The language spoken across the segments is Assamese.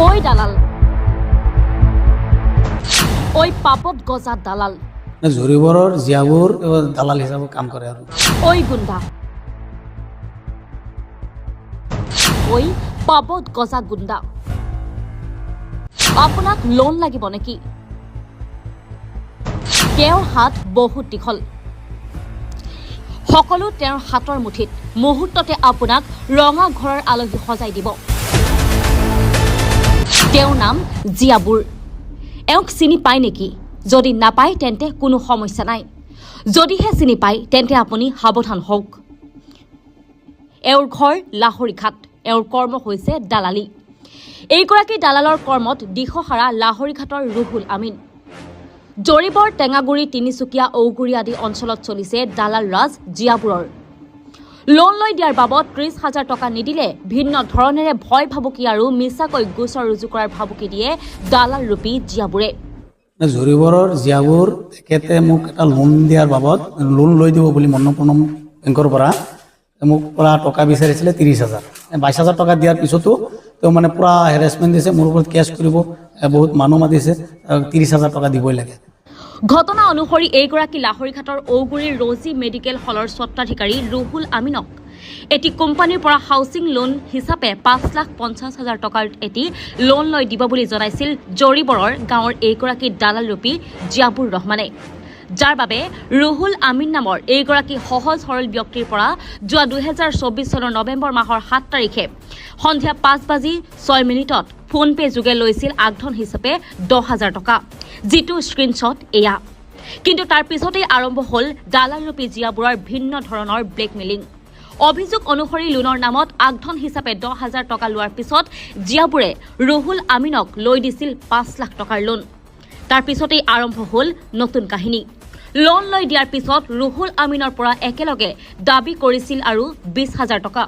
ওই দালাল, ওই পাপত গজা দালাল, জৰিবৰৰ জিয়াবোৰ দালাল হিচাপে কাম কৰে আৰু ওই গুণ্ডা, ওই পাপত গজা গুণ্ডা। আপোনাক লোন লাগিব নেকি? তেওঁৰ হাত বহুত দীঘল, সকলো তেওঁৰ হাতৰ মুঠিত। মুহূৰ্ততে আপোনাক ৰঙা ঘৰৰ আলহী সজাই দিব। তেওঁৰ নাম জিয়াবুৰ। এওঁক চিনি পায় নেকি? যদি নাপায় তেন্তে কোনো সমস্যা নাই, যদিহে চিনি পায় তেন্তে আপুনি সাৱধান হওক। এওঁৰ ঘৰ লাহৰীঘাট, এওঁৰ কৰ্ম হৈছে দালালি। এইগৰাকী দালালৰ কৰ্মত দিশহাৰা লাহৰীঘাটৰ ৰুহুল আমিন। জৰিবৰ, টেঙাগুৰি, তিনিচুকীয়া, ঔগুৰি আদি অঞ্চলত চলিছে দালাল ৰাজ জিয়াবুৰৰ। লোন লৈ দিয়াৰ বাবদ ৩০,০০০ টকা নিদিলে ভিন্ন ধৰণেৰে ভয় ভাবুকি আৰু মিছাকৈ গোচৰ ৰুজু কৰাৰ ভাবুকি দিয়ে দালাল ৰূপী জিয়াবুৰে। জৰিবৰৰ জিয়াবোৰ তেখেতে মোক এটা লোন দিয়াৰ বাবদ লোন লৈ দিব বুলি মন্নপূৰ্ণম বেংকৰ পৰা মোক পৰা টকা বিচাৰিছিলে ৩০,০০০। ২২,০০০ টকা দিয়াৰ পিছতো তেওঁ মানে পুৰা হেৰেছমেণ্ট দিছে, মোৰ ওপৰত কেছ কৰিব, বহুত মানুহ মাতিছে, ৩০,০০০ টকা দিবই লাগে। ঘটনা অনুসৰি এইগৰাকী লাহৰীঘাটৰ ঔগুৰিৰ ৰজি মেডিকেল হলৰ স্বত্বাধিকাৰী ৰুহুল আমিনক এটি কোম্পানীৰ পৰা হাউচিং লোন হিচাপে ৫,৫০,০০০ টকাৰ এটি লোন লৈ দিব বুলি জনাইছিল জৰিবৰৰ গাঁৱৰ এইগৰাকী দালালৰূপী জিয়াবুৰ ৰহমানে, যাৰ বাবে ৰুহুল আমিন নামৰ এইগৰাকী সহজ সৰল ব্যক্তিৰ পৰা যোৱা ২০২৪ চনৰ নৱেম্বৰ মাহৰ ৭ তাৰিখে সন্ধিয়া ৫:০৬ ফোনপে যোগে লৈছিল আগধন হিচাপে ১০,০০০ টকা, যিটো স্ক্ৰীনশ্বট এয়া। কিন্তু তাৰ পিছতেই আৰম্ভ হ'ল দালালৰূপী জিয়াবুৰৰ ভিন্ন ধৰণৰ ব্লেকমেইলিং। অভিযোগ অনুসৰি লোনৰ নামত আগধন হিচাপে ১০,০০০ টকা লোৱাৰ পিছত জিয়াবুৰে ৰুহুল আমিনক লৈ দিছিল ৫ লাখ টকাৰ লোন। তাৰ পিছতেই আৰম্ভ হ'ল নতুন কাহিনী। লোন লৈ দিয়াৰ পিছত ৰুহুল আমিনৰ পৰা একেলগে দাবী কৰিছিল আৰু ২০,০০০ টকা,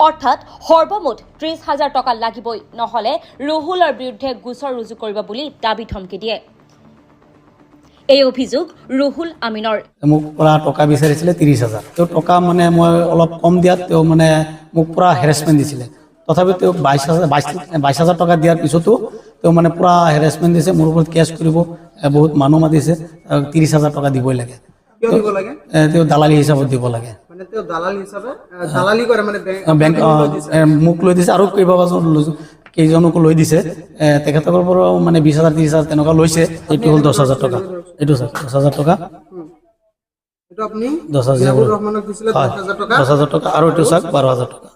অৰ্থাৎ সৰ্বমুঠ ৩০,০০০ টকা লাগিবই, নহলে ৰুহুলৰ বিৰুদ্ধে গোচৰ ৰুজু কৰিব বুলি দাবী ধমকি দিয়ে। এই অভিযোগ ৰুহুল আমিনৰ। মোক পৰা টকা বিচাৰিছিলে ৩০,০০০। তেওঁ টকা মানে মই অলপ কম দিয়াত তেওঁ মানে মোক পুৰা হেৰেছমেণ্ট দিছিলে। তথাপি তেওঁ ২২,০০০ টকা দিয়াৰ পিছতো তেওঁ মানে পুৰা হেৰেছমেণ্ট দিছে, মোৰ ওপৰত কেছ কৰিব, বহুত মানুহ মাতিছে, ৩০,০০০ টকা দিবই লাগে। তেওঁ দালালি হিচাপত দিব লাগে। বেংক মোক লৈ দিছে আৰু কেইজনকো লৈ দিছে। তেখেতসকলৰ পৰাও মানে ২০,০০০, ৩০,০০০ তেনেকুৱা লৈছে। এইটো হ'ল ১০,০০০ টকা, এইটো চাওক ১০,০০০ টকা, ১০,০০০ টকা আৰু এইটো চাওক ১২,০০০ টকা,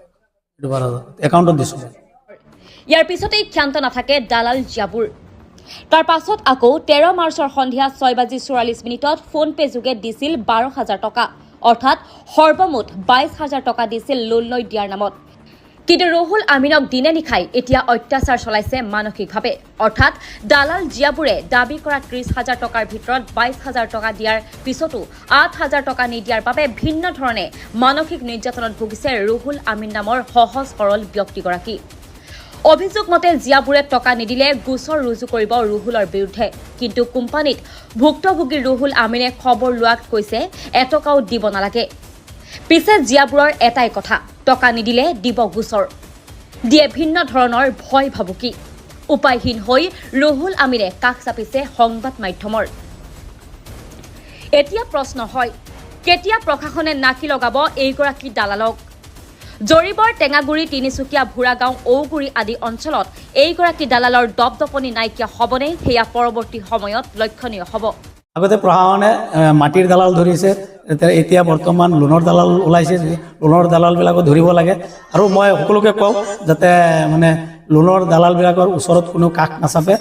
এইটো ১২,০০০ একাউণ্টত দিছোঁ। ইয়াৰ পিছতেই ক্ষান্ত নাথাকে দালাল জিয়াবুৰ। তাৰ পাছত আকৌ ১৩ মাৰ্চৰ সন্ধিয়া ৬:৪৪ ফোনপে যোগে দিছিল ১২,০০০ টকা, অৰ্থাৎ সৰ্বমুঠ ২২,০০০ টকা দিছিল লোন লৈ দিয়াৰ নামত। কিন্তু ৰুহুল আমিনক দিনে নিশাই এতিয়া অত্যাচাৰ চলাইছে মানসিকভাৱে, অৰ্থাৎ দালাল জিয়াবুৰে দাবী কৰা ৩০,০০০ টকাৰ ভিতৰত ২২,০০০ টকা দিয়াৰ পিছতো ৮,০০০ টকা নিদিয়াৰ বাবে ভিন্ন ধৰণে মানসিক নিৰ্যাতনত ভুগিছে ৰুহুল আমিন নামৰ সহজ সৰল ব্যক্তিগৰাকী। অভিযোগ মতে জিয়াবুৰে টকা নিদিলে গোচৰ ৰুজু কৰিব ৰুহুলৰ বিৰুদ্ধে, কিন্তু কোম্পানীত ভুক্তভোগী ৰুহুল আমিনে খবৰ লোৱাত কৈছে এটকাও দিব নালাগে। পিছে জিয়াবুৰৰ এটাই কথা, টকা নিদিলে দিব গোচৰ, দিয়ে ভিন্ন ধৰণৰ ভয় ভাবুকি। উপায়হীন হৈ ৰুহুল আমিনে কাষ চাপিছে সংবাদ মাধ্যমৰ। এতিয়া প্ৰশ্ন হয়, কেতিয়া প্ৰশাসনে নাকি লগাব এইগৰাকী দালালক? জৰিবৰ, টেঙাগুৰি, তিনিচুকীয়া, ভোৰাগাঁও, ঔগুৰি আদি অঞ্চলত এইগৰাকী দালালৰ দপদপনি নাইকিয়া হ'বনে, সেয়া পৰৱৰ্তী সময়ত লক্ষণীয় হ'ব। আগতে প্ৰশাসনে মাটিৰ দালাল ধৰিছে, এতিয়া বৰ্তমান লোনৰ দালাল ওলাইছে। লোনৰ দালালবিলাকো ধৰিব লাগে আৰু মই সকলোকে কওঁ যাতে মানে লোনৰ দালালবিলাকৰ ওচৰত কোনো কাষ নাচাপে।